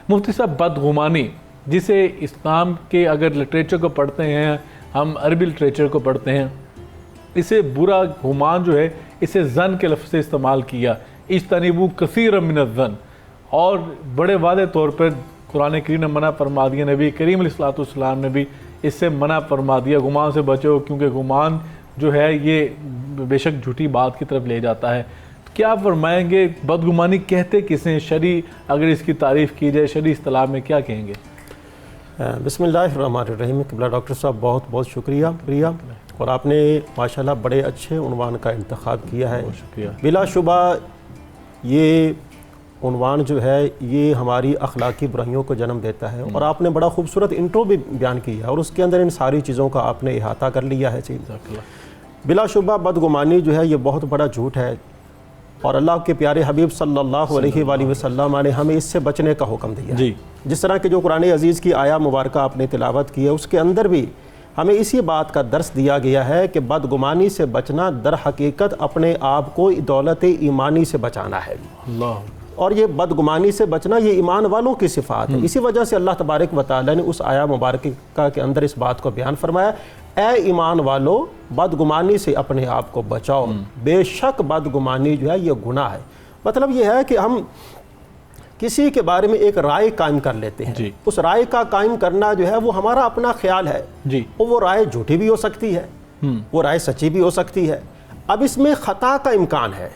مفتی صاحب بدگمانی جسے اسلام کے اگر لٹریچر کو پڑھتے ہیں، ہم عربی لٹریچر کو پڑھتے ہیں، اسے برا گمان جو ہے اسے زن کے لفظ سے استعمال کیا، اجتنبوا کثیرا من الظن، اور بڑے واضح طور پر قرآن کریم نے منع فرما دیا، نبی کریم علیہ الصلوۃ والسلام نے بھی اس سے منع فرما دیا، گمان سے بچو کیونکہ گمان جو ہے یہ بے شک جھوٹی بات کی طرف لے جاتا ہے۔ کیا فرمائیں گے بدگمانی کہتے کسے، شرعی اگر اس کی تعریف کی جائے شرعی اصطلاح میں کیا کہیں گے؟ بسم اللہ الرحمن الرحیم۔ قبلہ ڈاکٹر صاحب بہت بہت شکریہ، اور آپ نے ماشاءاللہ بڑے اچھے عنوان کا انتخاب کیا ہے۔ بہت شکریہ۔ بلا شبہ یہ عنوان جو ہے یہ ہماری اخلاقی برائیوں کو جنم دیتا ہے، اور آپ نے بڑا خوبصورت انٹرو بھی بیان کیا ہے، اور اس کے اندر ان ساری چیزوں کا آپ نے احاطہ کر لیا ہے۔ بلا شبہ بدگمانی جو ہے یہ بہت بڑا جھوٹ ہے، اور اللہ کے پیارے حبیب صلی اللہ علیہ وآلہ وسلم نے ہمیں اس سے بچنے کا حکم دیا ہے۔ جس طرح کہ جو قرآن عزیز کی آیہ مبارکہ آپ نے تلاوت کی ہے، اس کے اندر بھی ہمیں اسی بات کا درس دیا گیا ہے کہ بدگمانی سے بچنا در حقیقت اپنے آپ کو دولت ایمانی سے بچانا ہے، اور یہ بدگمانی سے بچنا یہ ایمان والوں کی صفات ہے۔ اسی وجہ سے اللہ تبارک و تعالیٰ نے اس آیہ مبارکہ کے اندر اس بات کو بیان فرمایا، اے ایمان والو بدگمانی سے اپنے آپ کو بچاؤ، بے شک بدگمانی جو ہے یہ گناہ ہے۔ مطلب یہ ہے کہ ہم کسی کے بارے میں ایک رائے قائم کر لیتے ہیں، اس رائے کا قائم کرنا جو ہے وہ ہمارا اپنا خیال ہے، وہ رائے جھوٹی بھی ہو سکتی ہے، وہ رائے سچی بھی ہو سکتی ہے۔ اب اس میں خطا کا امکان ہے،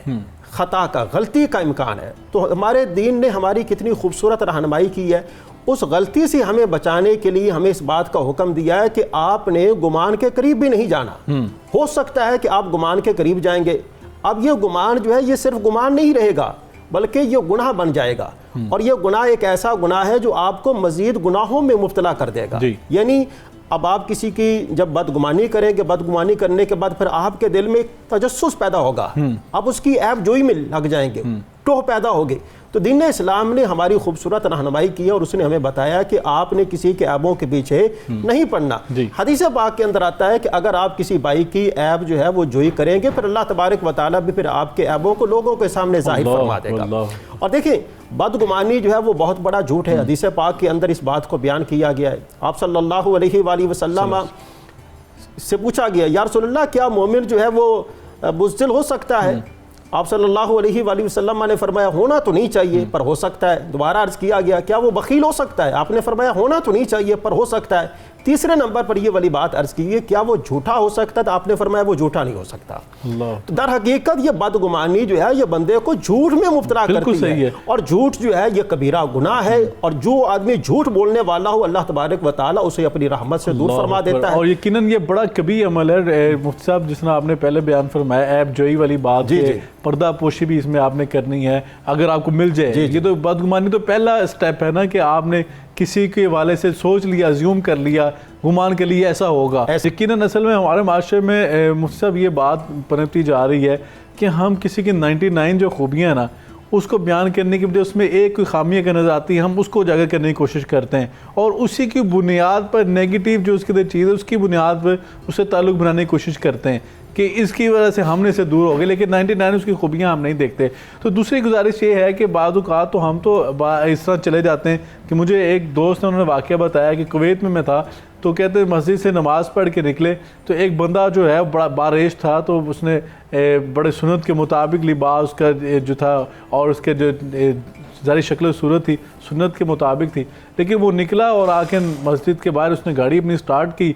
خطا کا، غلطی کا امکان ہے، تو ہمارے دین نے ہماری کتنی خوبصورت رہنمائی کی ہے۔ اس غلطی سے ہمیں بچانے کے لیے ہمیں اس بات کا حکم دیا ہے کہ آپ نے گمان کے قریب بھی نہیں جانا۔ ہو سکتا ہے کہ آپ گمان کے قریب جائیں گے، اب یہ گمان جو ہے یہ صرف گمان نہیں رہے گا بلکہ یہ گناہ بن جائے گا، اور یہ گناہ ایک ایسا گناہ ہے جو آپ کو مزید گناہوں میں مبتلا کر دے گا۔ یعنی اب آپ کسی کی جب بدگمانی کریں گے، بدگمانی کرنے کے بعد پھر آپ کے دل میں ایک تجسس پیدا ہوگا، اب اس کی عیب جوئی میں لگ جائیں گے، ٹوہ پیدا ہوگی۔ تو دین اسلام نے ہماری خوبصورت رہنمائی کی ہے، اور اس نے ہمیں بتایا کہ آپ نے کسی کے عیبوں کے پیچھے نہیں پڑنا۔ حدیث پاک کے اندر آتا ہے کہ اگر آپ کسی بھائی کی عیب جو ہے وہ جوئی کریں گے، پھر اللہ تبارک و تعالیٰ بھی پھر آپ کے عیبوں کو لوگوں کے سامنے ظاہر فرما دے گا۔ اور دیکھیں بدگمانی جو ہے وہ بہت بڑا جھوٹ ہے۔ حدیث پاک کے اندر اس بات کو بیان کیا گیا ہے۔ آپ صلی اللہ علیہ وآلہ وسلم سے پوچھا گیا، یا رسول اللہ کیا مومن جو ہے وہ بزدل ہو سکتا ہے؟ آپ صلی اللہ علیہ وآلہ وسلم نے فرمایا ہونا تو نہیں چاہیے پر ہو سکتا ہے۔ دوبارہ عرض کیا گیا کیا وہ بخیل ہو سکتا ہے؟ آپ نے فرمایا ہونا تو نہیں چاہیے پر ہو سکتا ہے۔ تیسرے نمبر پر یہ والی بات عرض کی ہے کیا وہ جھوٹا ہو سکتا ہے؟ تو آپ نے فرمایا وہ جھوٹا نہیں ہو سکتا۔ تو در حقیقت یہ بدگمانی جو ہے یہ بندے کو جھوٹ میں مبتلا کرتی ہے، اور جھوٹ جو ہے یہ کبیرہ گناہ ہے، اور جو آدمی جھوٹ بولنے والا ہو اللہ تبارک و تعالیٰ اسے اپنی رحمت سے دور فرما دیتا ہے۔ اور یقیناً یہ بڑا کبھی عمل ہے مفتی صاحب، جس نے آپ نے پہلے بیان فرمایا عیب جوئی والی بات، پردہ پوشی بھی اس میں آپ نے کرنی ہے اگر آپ کو مل جائے۔ یہ تو بدگمانی تو پہلا سٹیپ ہے نا کہ آپ نے کسی کے والے سے سوچ لیا، ازیوم کر لیا، گمان کے لیے ایسا ہوگا۔ یقیناً اصل میں ہمارے معاشرے میں مفتی صاحب یہ بات پنپتی جا رہی ہے کہ ہم کسی کی 99 جو خوبیاں ہیں نا اس کو بیان کرنے کی بجائے اس میں ایک کوئی خامی اگر نظر آتی ہے ہم اس کو اجاگر کرنے کی کوشش کرتے ہیں، اور اسی کی بنیاد پر نیگیٹو جو اس کے اندر چیز ہے اس کی بنیاد پر اس سے تعلق بنانے کی کوشش کرتے ہیں کہ اس کی وجہ سے ہم نے سے دور ہو گئے، لیکن 99 اس کی خوبیاں ہم نہیں دیکھتے۔ تو دوسری گزارش یہ ہے کہ بعض اوقات تو ہم تو اس طرح چلے جاتے ہیں کہ مجھے ایک دوست نے انہوں نے واقعہ بتایا کہ کویت میں تھا، تو کہتے مسجد سے نماز پڑھ کے نکلے تو ایک بندہ جو ہے بڑا بارش تھا، تو اس نے بڑے سنت کے مطابق لباس کا جو تھا اور اس کے جو ظاہری شکل و صورت تھی سنت کے مطابق تھی، لیکن وہ نکلا اور آ کے مسجد کے باہر اس نے گاڑی اپنی سٹارٹ کی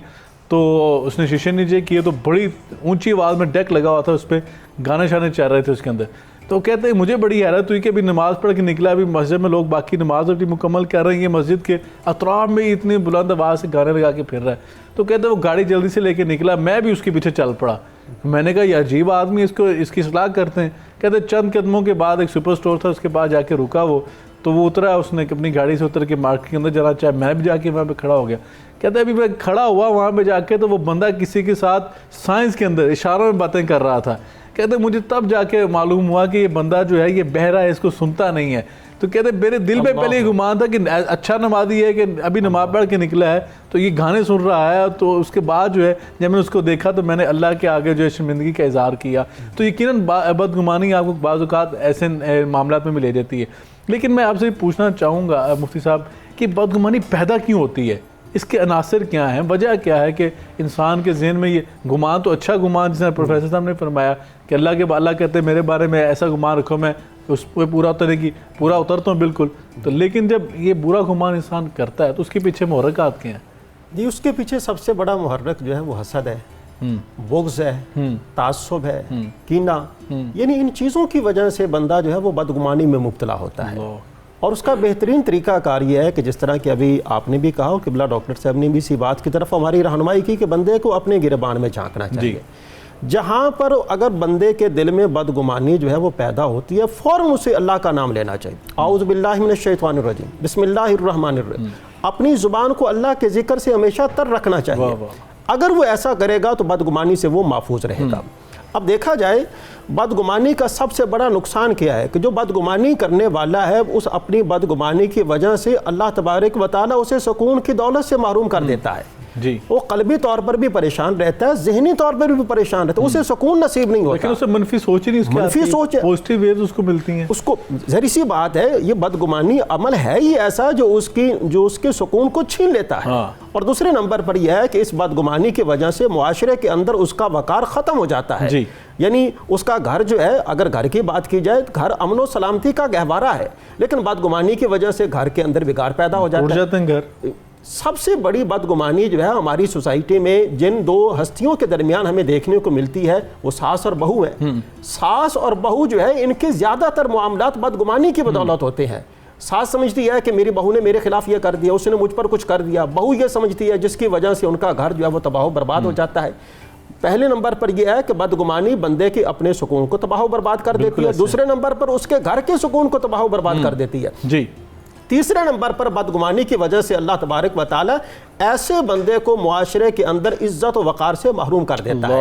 تو اس نے شیشے نیچے کیے تو بڑی اونچی آواز میں ڈیک لگا ہوا تھا، اس پہ گانے شانے چل رہے تھے اس کے اندر۔ تو کہتے ہیں مجھے بڑی حیرت ہوئی کہ ابھی نماز پڑھ کے نکلا، ابھی مسجد میں لوگ باقی نماز اپنی مکمل کر رہے ہیں، یہ مسجد کے اطراف میں اتنی بلند آواز سے گانے لگا کے پھر رہا ہے۔ تو کہتے ہیں وہ گاڑی جلدی سے لے کے نکلا، میں بھی اس کے پیچھے چل پڑا۔ میں نے کہا یہ عجیب آدمی، اس کی اصلاح کرتے ہیں۔ کہتے ہیں چند قدموں کے بعد ایک سپر سٹور تھا، اس کے بعد جا کے رکا وہ، تو وہ اترا، اس نے اپنی گاڑی سے اتر کے مارکیٹ کے اندر جانا چاہے، میں بھی جا کے وہاں پہ کھڑا ہو گیا۔ کہتے ہیں ابھی میں کھڑا ہوا وہاں پہ جا کے تو وہ بندہ کسی کے ساتھ سائنس کے اندر اشاروں میں باتیں کر رہا تھا۔ کہتے ہیں مجھے تب جا کے معلوم ہوا کہ یہ بندہ جو ہے یہ بہرا ہے، اس کو سنتا نہیں ہے۔ تو کہتے ہیں میرے دل میں پہلے یہ گمان تھا کہ اچھا نمازی ہے کہ ابھی نماز پڑھ کے نکلا ہے تو یہ گانے سن رہا ہے۔ تو اس کے بعد جو ہے جب میں نے اس کو دیکھا تو میں نے اللہ کے آگے جو ہے شرمندگی کا اظہار کیا۔ تو یقیناً بدگمانی آپ کو بعض اوقات ایسے معاملات میں بھی لے جاتی ہے۔ لیکن میں آپ سے پوچھنا چاہوں گا مفتی صاحب کہ بدگمانی پیدا کیوں ہوتی ہے؟ اس کے عناصر کیا ہیں؟ وجہ کیا ہے کہ انسان کے ذہن میں یہ گمان، تو اچھا گمان جس نے پروفیسر صاحب نے فرمایا کہ اللہ کہتے ہیں میرے بارے میں ایسا گمان رکھو، میں اس پہ پورا اترتا ہوں بالکل، تو لیکن جب یہ برا گمان انسان کرتا ہے تو اس کے پیچھے محرکات کیا ہیں؟ جی اس کے پیچھے سب سے بڑا محرک جو ہے وہ حسد ہے، بغض ہے، تعصب ہے، کینہ، یعنی ان چیزوں کی وجہ سے بندہ جو ہے وہ بدگمانی میں مبتلا ہوتا ہے۔ اور اس کا بہترین طریقہ کار یہ ہے کہ جس طرح کہ ابھی آپ نے بھی کہا، قبلہ ڈاکٹر صاحب نے بھی اسی بات کی طرف ہماری رہنمائی کی کہ بندے کو اپنے گربان میں جھانکنا چاہیے۔ جہاں پر اگر بندے کے دل میں بدگمانی جو ہے وہ پیدا ہوتی ہے، فوراً اسے اللہ کا نام لینا چاہیے۔ اعوذ باللہ من الشیطان الرجیم، بسم اللہ الرحمن الرحیم۔ اپنی زبان کو اللہ کے ذکر سے ہمیشہ تر رکھنا چاہیے۔ اگر وہ ایسا کرے گا تو بدگمانی سے وہ محفوظ رہے گا۔ اب دیکھا جائے بدگمانی کا سب سے بڑا نقصان کیا ہے کہ جو بدگمانی کرنے والا ہے اس اپنی بدگمانی کی وجہ سے اللہ تبارک و تعالیٰ اسے سکون کی دولت سے محروم کر دیتا ہے۔ وہ قلبی طور پر بھی پریشان رہتا ہے، ذہنی طور پر بھی پریشان رہتا ہے، اسے سکون نصیب نہیں ہوتا، لیکن اسے منفی سوچ ہی نہیں، منفی سوچ ہے، پوزیٹیو ویوز اس کو ملتی ہیں۔ اس کو ظاہر سی بات ہے یہ بدگمانی عمل ہے ہی ایسا جو اس کے سکون کو چھین لیتا ہے۔ اور دوسرے نمبر پر یہ ہے کہ اس بدگمانی کی وجہ سے معاشرے کے اندر اس کا وقار ختم ہو جاتا ہے۔ یعنی اس کا گھر جو ہے، اگر گھر کی بات کی جائے، گھر امن و سلامتی کا گہوارہ ہے، لیکن بدگمانی کی وجہ سے گھر کے اندر بگاڑ پیدا ہو جاتا ہے۔ سب سے بڑی بدگمانی جو ہے ہماری سوسائٹی میں جن دو ہستیوں کے درمیان ہمیں دیکھنے کو ملتی ہے وہ ساس اور بہو ہے۔ ساس اور بہو جو ہے ان کے زیادہ تر معاملات بدگمانی کی بدولت ہوتے ہیں۔ ساس سمجھتی ہے کہ میری بہو نے میرے خلاف یہ کر دیا، اس نے مجھ پر کچھ کر دیا، بہو یہ سمجھتی ہے جس کی وجہ سے ان کا گھر جو ہے وہ تباہ و برباد ہو جاتا ہے۔ پہلے نمبر پر یہ ہے کہ بدگمانی بندے کے اپنے سکون کو تباہ و برباد کر دیتی ہے، دوسرے نمبر پر اس کے گھر کے سکون کو تباہ و برباد کر دیتی ہے۔ تیسرے نمبر پر بدگمانی کی وجہ سے اللہ تبارک و تعالی ایسے بندے کو معاشرے کے اندر عزت و وقار سے محروم کر دیتا ہے۔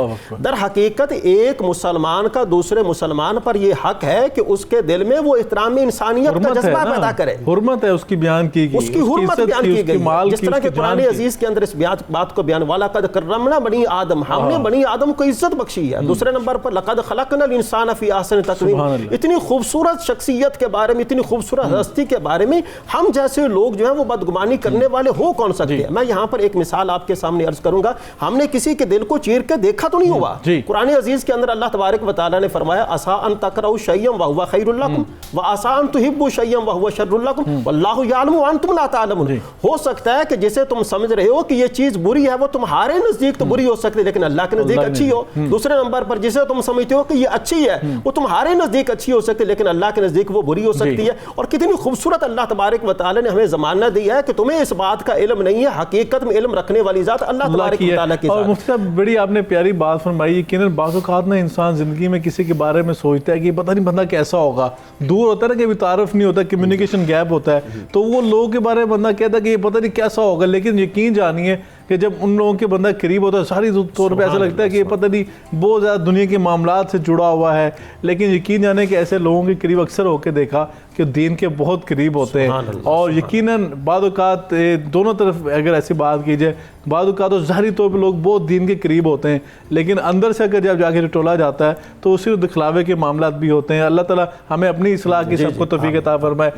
در حقیقت ایک مسلمان کا دوسرے مسلمان پر یہ حق ہے کہ اس کے دل میں وہ احترام انسانیت کا جذبہ پیدا کرے، حرمت ہے اس کی بیان کی گئی، اس کی حرمت بیان کی گئی ہے۔ جس طرح کہ قرآن عزیز کے اندر اس بات کو بیان والا قد کرمنا بنی آدم، ہم نے بنی آدم کو عزت بخشی ہے۔ دوسرے نمبر پر لقد خلقنا الانسان فی احسن تقویم، اتنی خوبصورت شخصیت کے بارے میں، اتنی خوبصورت ہستی کے بارے میں ہم جیسے لوگ جو ہیں وہ بدگمانی کرنے والے ہو کون سکتے ہیں؟ میں یہاں پر ایک مثال آپ کے سامنے عرض کروں گا۔ ہم نے کسی کے دل کو چیر کے دیکھا تو نہیں ہوا۔ قرآن عزیز کے اندر اللہ تبارک و تعالیٰ نے فرمایا عسیٰ ان تکرہوا شیئا وہو خیر لکم وعسیٰ ان تحبوا شیئا وہو شر لکم واللہ یعلم وانتم لا تعلمون۔ ہو سکتا ہے کہ جسے تم سمجھ رہے ہو کہ یہ چیز بری ہے وہ تمہارے نزدیک تو بری ہو سکتی ہے لیکن اللہ کے نزدیک اچھی ہو۔ دوسرے نمبر پر جسے تم سمجھتے ہو کہ یہ اچھی ہے وہ تمہارے نزدیک اچھی ہو سکتی ہے لیکن اللہ کے نزدیک وہ بری ہو سکتی ہے۔ اور کتنی خوبصورت اللہ تبارک و تعالیٰ نے ہمیں ضمانت دی ہے کہ تمہیں اس بات کا علم نہیں ہے، حقیقت میں علم رکھنے والی ذات اللہ تبارک و تعالیٰ کی ذات۔ اور مفتی صاحب بڑی آپ نے پیاری بات فرمائی، یقیناً بعض اوقات نا انسان زندگی میں کسی کے بارے میں سوچتا ہے کہ پتہ نہیں بندہ کیسا ہوگا، دور ہوتا ہے نا، کبھی تعارف نہیں ہوتا، کمیونیکیشن گیپ ہوتا ہے، تو وہ لوگوں کے بارے میں بندہ کہتا ہے کہ یہ پتہ نہیں کیسا ہوگا، لیکن یقین جانیے کہ جب ان لوگوں کے بندہ قریب ہوتا ہے ساری طور پہ ایسا لگتا ہے کہ یہ پتہ نہیں بہت زیادہ دنیا کے معاملات سے جڑا ہوا ہے، لیکن یقین جانے کہ ایسے لوگوں کے قریب اکثر ہو کے دیکھا کہ دین کے بہت قریب ہوتے ہیں۔ اور یقیناً بعض اوقات دونوں طرف اگر ایسی بات کی جائے، بعض اوقات ظاہری طور پہ لوگ بہت دین کے قریب ہوتے ہیں لیکن اندر سے اگر جب جا کے ٹولا جاتا ہے تو اسی دکھلاوے کے معاملات بھی ہوتے ہیں۔ اللہ تعالیٰ ہمیں اپنی اصلاح کی سب کو توفیق عطا فرمائے۔